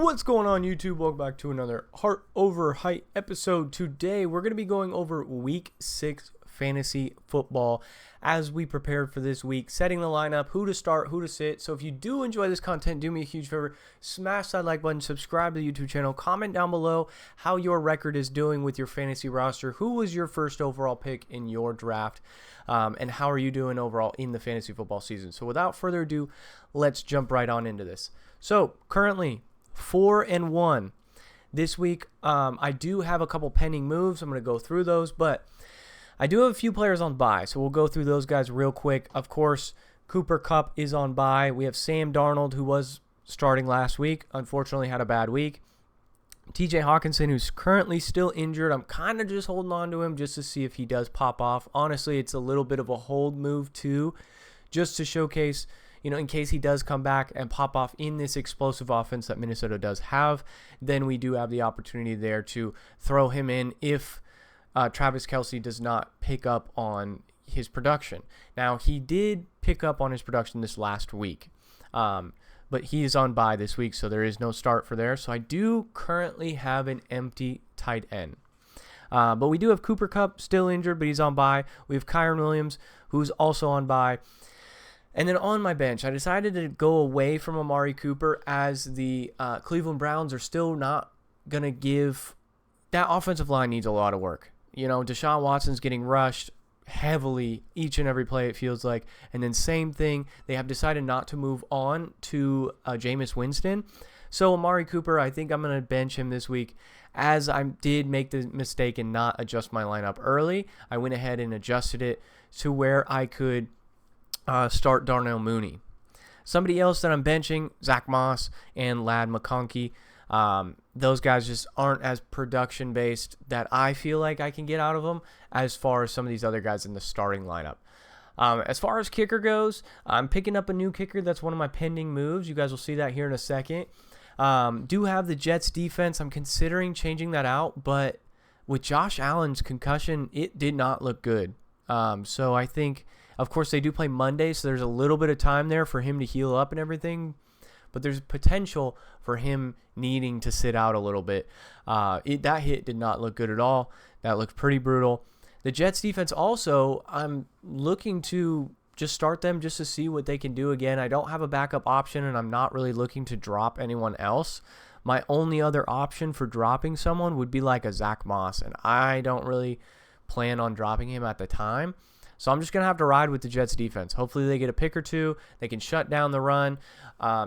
What's going on, YouTube? Welcome back to another Heart Over Height episode. Today, we're going to be going over Week 6 fantasy football as we prepare for this week, setting the lineup, who to start, who to sit. So if you do enjoy this content, do me a huge favor, smash that like button, subscribe to the YouTube channel, comment down below how your record is doing with your fantasy roster, who was your first overall pick in your draft, and how are you doing overall in the fantasy football season. So without further ado, let's jump right on into this. So currently 4-1 this week. I do have a couple pending moves. I'm going to go through those, but I do have a few players on bye, so we'll go through those guys real quick. Of course, Cooper Kupp is on bye. We have Sam Darnold, who was starting last week, unfortunately had a bad week. TJ Hawkinson, who's currently still injured. I'm kind of just holding on to him just to see if he does pop off. Honestly, it's a little bit of a hold move too, just to showcase, in case he does come back and pop off in this explosive offense that Minnesota does have, then we do have the opportunity there to throw him in if Travis Kelce does not pick up on his production. Now, he did pick up on his production this last week, but he is on bye this week, so there is no start for there. So I do currently have an empty tight end. But we do have Cooper Kupp still injured, but he's on bye. We have Kyren Williams, who's also on bye. And then on my bench, I decided to go away from Amari Cooper as the Cleveland Browns are still not going to give – that offensive line needs a lot of work. Deshaun Watson's getting rushed heavily each and every play, it feels like. And then same thing, they have decided not to move on to Jameis Winston. So Amari Cooper, I think I'm going to bench him this week. As I did make the mistake and not adjust my lineup early, I went ahead and adjusted it to where I could start Darnell Mooney. Somebody else that I'm benching, Zach Moss and Ladd McConkey. Those guys just aren't as production-based that I feel like I can get out of them as far as some of these other guys in the starting lineup. As far as kicker goes, I'm picking up a new kicker. That's one of my pending moves. You guys will see that here in a second. Do have the Jets defense. I'm considering changing that out, but with Josh Allen's concussion, it did not look good. So I think, of course, they do play Monday, so there's a little bit of time there for him to heal up and everything. But there's potential for him needing to sit out a little bit. That hit did not look good at all. That looked pretty brutal. The Jets defense also, I'm looking to just start them just to see what they can do again. I don't have a backup option, and I'm not really looking to drop anyone else. My only other option for dropping someone would be like a Zach Moss, and I don't really plan on dropping him at the time. So I'm just going to have to ride with the Jets defense. Hopefully they get a pick or two. They can shut down the run.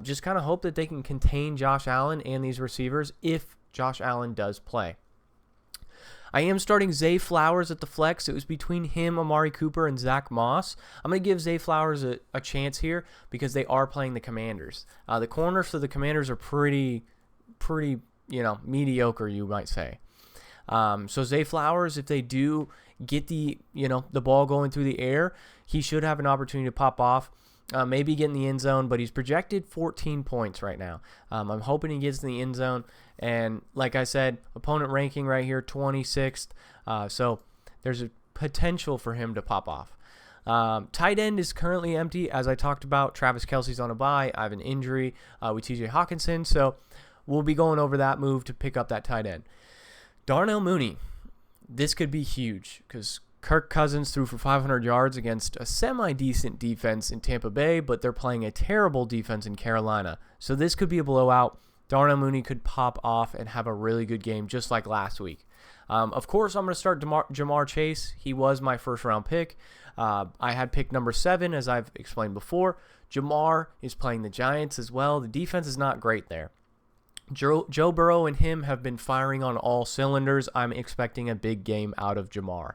Just kind of hope that they can contain Josh Allen and these receivers if Josh Allen does play. I am starting Zay Flowers at the flex. It was between him, Amari Cooper, and Zach Moss. I'm going to give Zay Flowers a chance here because they are playing the Commanders. The corners for the Commanders are pretty mediocre, you might say. So Zay Flowers, if they do get the ball going through the air, he should have an opportunity to pop off, maybe get in the end zone, but he's projected 14 points right now. I'm hoping he gets in the end zone, and like I said, opponent ranking right here, 26th, so there's a potential for him to pop off. Tight end is currently empty, as I talked about. Travis Kelce's on a bye. I have an injury with TJ Hawkinson, so we'll be going over that move to pick up that tight end. Darnell Mooney, this could be huge because Kirk Cousins threw for 500 yards against a semi-decent defense in Tampa Bay, but they're playing a terrible defense in Carolina. So this could be a blowout. Darnell Mooney could pop off and have a really good game just like last week. Of course, I'm going to start Ja'Marr Chase. He was my first-round pick. I had pick number 7, as I've explained before. Ja'Marr is playing the Giants as well. The defense is not great there. Joe Burrow and him have been firing on all cylinders. I'm expecting a big game out of Ja'Marr.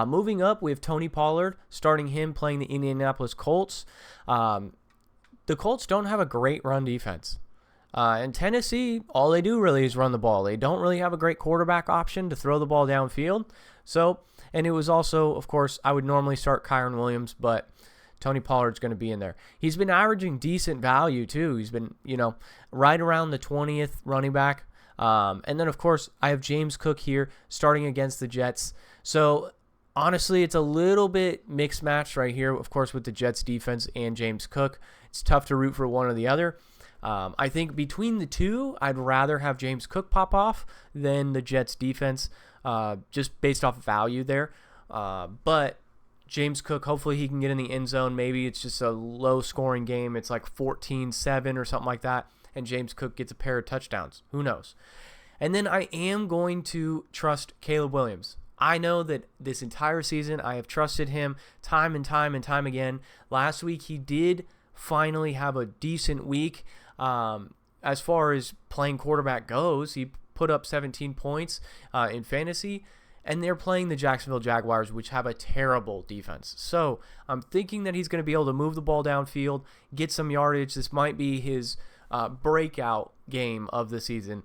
Moving up, we have Tony Pollard, starting him playing the Indianapolis Colts. The Colts don't have a great run defense. In Tennessee, all they do really is run the ball. They don't really have a great quarterback option to throw the ball downfield. And it was also, of course, I would normally start Kyren Williams, but Tony Pollard's going to be in there. He's been averaging decent value, too. He's been, right around the 20th running back. And then, of course, I have James Cook here starting against the Jets. So, honestly, it's a little bit mixed match right here, of course, with the Jets defense and James Cook. It's tough to root for one or the other. I think between the two, I'd rather have James Cook pop off than the Jets defense, just based off value there. But James Cook, hopefully he can get in the end zone. Maybe it's just a low-scoring game. It's like 14-7 or something like that, and James Cook gets a pair of touchdowns. Who knows? And then I am going to trust Caleb Williams. I know that this entire season I have trusted him time and time and time again. Last week he did finally have a decent week. As far as playing quarterback goes, he put up 17 points in fantasy, and they're playing the Jacksonville Jaguars, which have a terrible defense. So I'm thinking that he's going to be able to move the ball downfield, get some yardage. This might be his breakout game of the season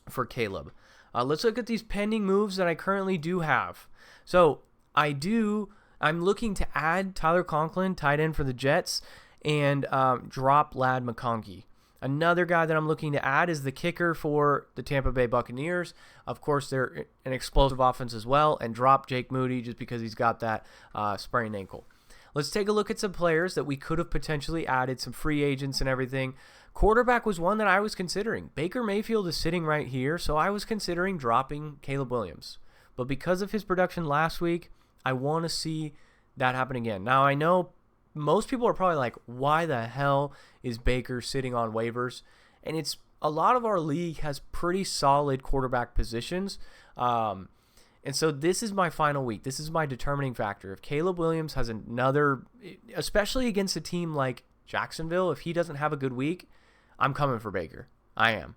for Caleb. Let's look at these pending moves that I currently do have. So I'm looking to add Tyler Conklin, tight end for the Jets, and drop Ladd McConkey. Another guy that I'm looking to add is the kicker for the Tampa Bay Buccaneers. Of course, they're an explosive offense as well, and drop Jake Moody just because he's got that sprained ankle. Let's take a look at some players that we could have potentially added, some free agents and everything. Quarterback was one that I was considering. Baker Mayfield is sitting right here, so I was considering dropping Caleb Williams. But because of his production last week, I want to see that happen again. Now, I know most people are probably like, why the hell is Baker sitting on waivers? And it's a lot of our league has pretty solid quarterback positions. And so this is my final week. This is my determining factor. If Caleb Williams has another, especially against a team like Jacksonville, if he doesn't have a good week, I'm coming for Baker. I am.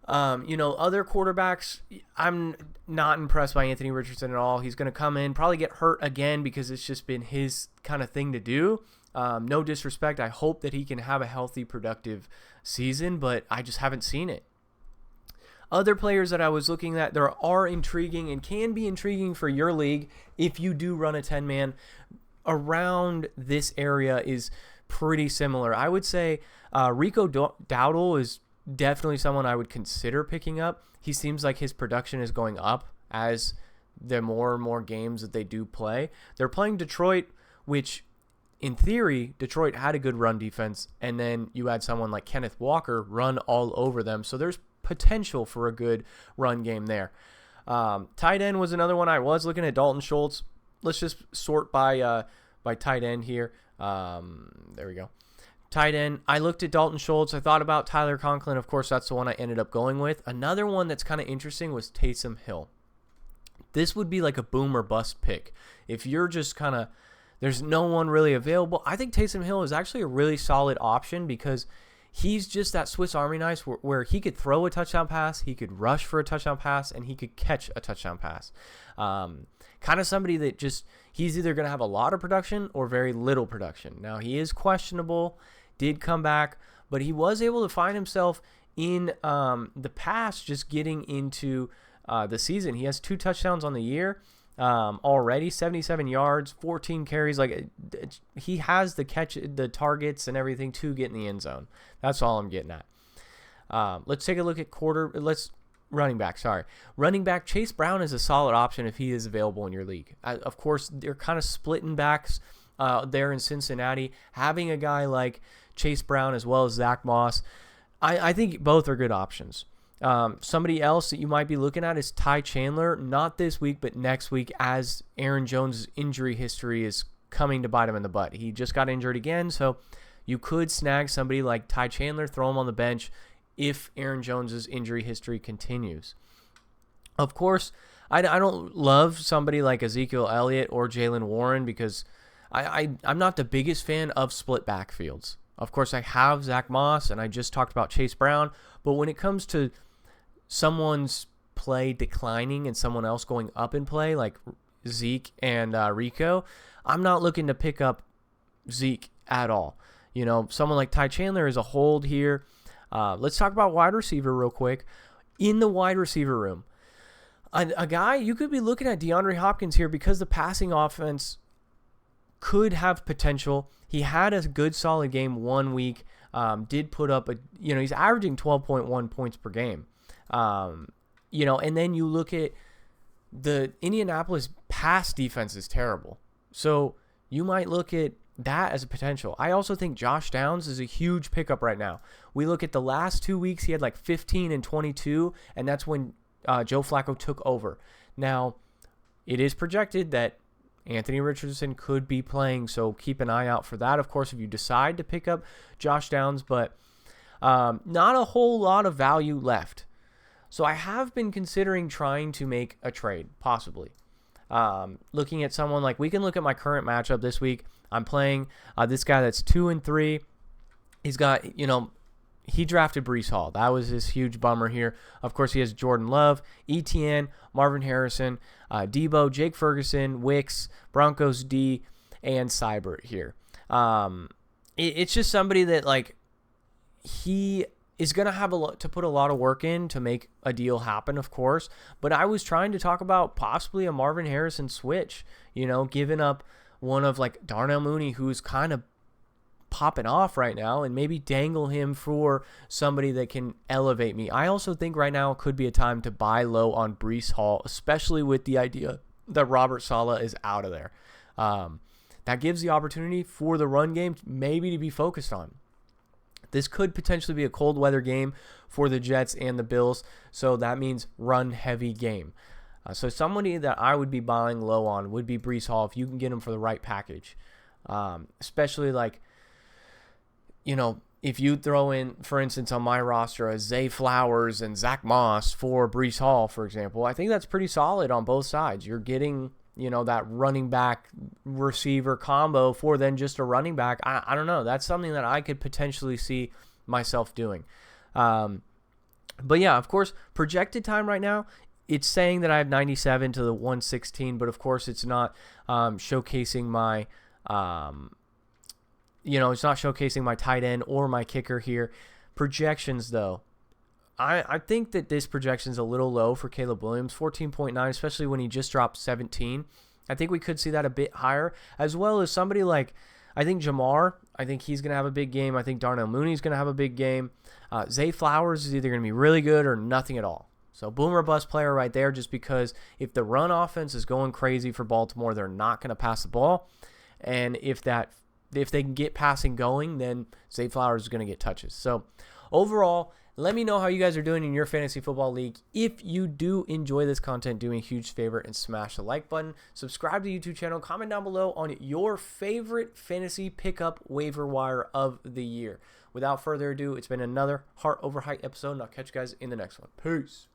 Other quarterbacks, I'm not impressed by Anthony Richardson at all. He's going to come in, probably get hurt again because it's just been his kind of thing to do. No disrespect. I hope that he can have a healthy, productive season, but I just haven't seen it. Other players that I was looking at, there are intriguing and can be intriguing for your league if you do run a 10-man. Around this area is pretty similar. I would say Rico Dowdle is definitely someone I would consider picking up. He seems like his production is going up as the more and more games that they do play. They're playing Detroit, which in theory, Detroit had a good run defense, and then you had someone like Kenneth Walker run all over them. So there's potential for a good run game there. Tight end was another one. I was looking at Dalton Schultz. Let's just sort by tight end here. There we go. Tight end. I looked at Dalton Schultz. I thought about Tyler Conklin. Of course, that's the one I ended up going with. Another one that's kind of interesting was Taysom Hill. This would be like a boom or bust pick. If you're just kind of, there's no one really available, I think Taysom Hill is actually a really solid option because he's just that Swiss Army knife where he could throw a touchdown pass, he could rush for a touchdown pass, and he could catch a touchdown pass. Kind of somebody that just, he's either going to have a lot of production or very little production. Now, he is questionable, did come back, but he was able to find himself in the past just getting into the season. He has 2 touchdowns on the year already, 77 yards, 14 carries. Like, he has the targets and everything to get in the end zone. That's all I'm getting at. Let's take a look at running back. Running back, Chase Brown is a solid option if he is available in your league. Of course, they're kind of splitting backs there in Cincinnati. Having a guy like Chase Brown as well as Zach Moss, I think both are good options. Somebody else that you might be looking at is Ty Chandler, not this week, but next week as Aaron Jones' injury history is coming to bite him in the butt. He just got injured again, so you could snag somebody like Ty Chandler, throw him on the bench if Aaron Jones' injury history continues. Of course, I don't love somebody like Ezekiel Elliott or Jaylen Warren because I'm not the biggest fan of split backfields. Of course, I have Zach Moss, and I just talked about Chase Brown, but when it comes to someone's play declining and someone else going up in play, like Zeke and Rico, I'm not looking to pick up Zeke at all. You know, someone like Ty Chandler is a hold here. Let's talk about wide receiver real quick. In the wide receiver room, a guy, you could be looking at DeAndre Hopkins here because the passing offense could have potential. He had a good solid game 1 week. Did put up he's averaging 12.1 points per game. And then you look at the Indianapolis pass defense is terrible. So you might look at that as a potential. I also think Josh Downs is a huge pickup right now. We look at the last 2 weeks, he had like 15 and 22, and that's when Joe Flacco took over. Now, it is projected that Anthony Richardson could be playing, so keep an eye out for that, of course, if you decide to pick up Josh Downs, but not a whole lot of value left. So I have been considering trying to make a trade, possibly. Looking at someone like, we can look at my current matchup this week. I'm playing this guy that's 2-3. He's got, he drafted Breece Hall. That was his huge bummer here. Of course, he has Jordan Love, ETN, Marvin Harrison, Debo, Jake Ferguson, Wicks, Broncos D, and Seibert here. It's just somebody that, like, he is going to have to put a lot of work in to make a deal happen, of course. But I was trying to talk about possibly a Marvin Harrison switch, giving up one of like Darnell Mooney, who's kind of popping off right now, and maybe dangle him for somebody that can elevate me. I also think right now could be a time to buy low on Breece Hall, especially with the idea that Robert Saleh is out of there. That gives the opportunity for the run game maybe to be focused on. This could potentially be a cold weather game for the Jets and the Bills, so that means run-heavy game. So somebody that I would be buying low on would be Breece Hall if you can get him for the right package. Especially like, if you throw in, for instance, on my roster, a Zay Flowers and Zach Moss for Breece Hall, for example, I think that's pretty solid on both sides. You're getting, that running back receiver combo for then just a running back. I don't know. That's something that I could potentially see myself doing. But yeah, of course, projected time right now, it's saying that I have 97 to the 116, but of course it's not showcasing my, it's not showcasing my tight end or my kicker here. Projections, though. I think that this projection is a little low for Caleb Williams, 14.9, especially when he just dropped 17. I think we could see that a bit higher, as well as somebody like, I think Jamar, I think he's going to have a big game. I think Darnell Mooney's going to have a big game. Zay Flowers is either going to be really good or nothing at all. So boom or bust player right there, just because if the run offense is going crazy for Baltimore, they're not going to pass the ball. And if they can get passing going, then Zay Flowers is going to get touches. So overall, let me know how you guys are doing in your fantasy football league. If you do enjoy this content, do me a huge favor and smash the like button. Subscribe to the YouTube channel. Comment down below on your favorite fantasy pickup waiver wire of the year. Without further ado, it's been another Heart Over Height episode, and I'll catch you guys in the next one. Peace.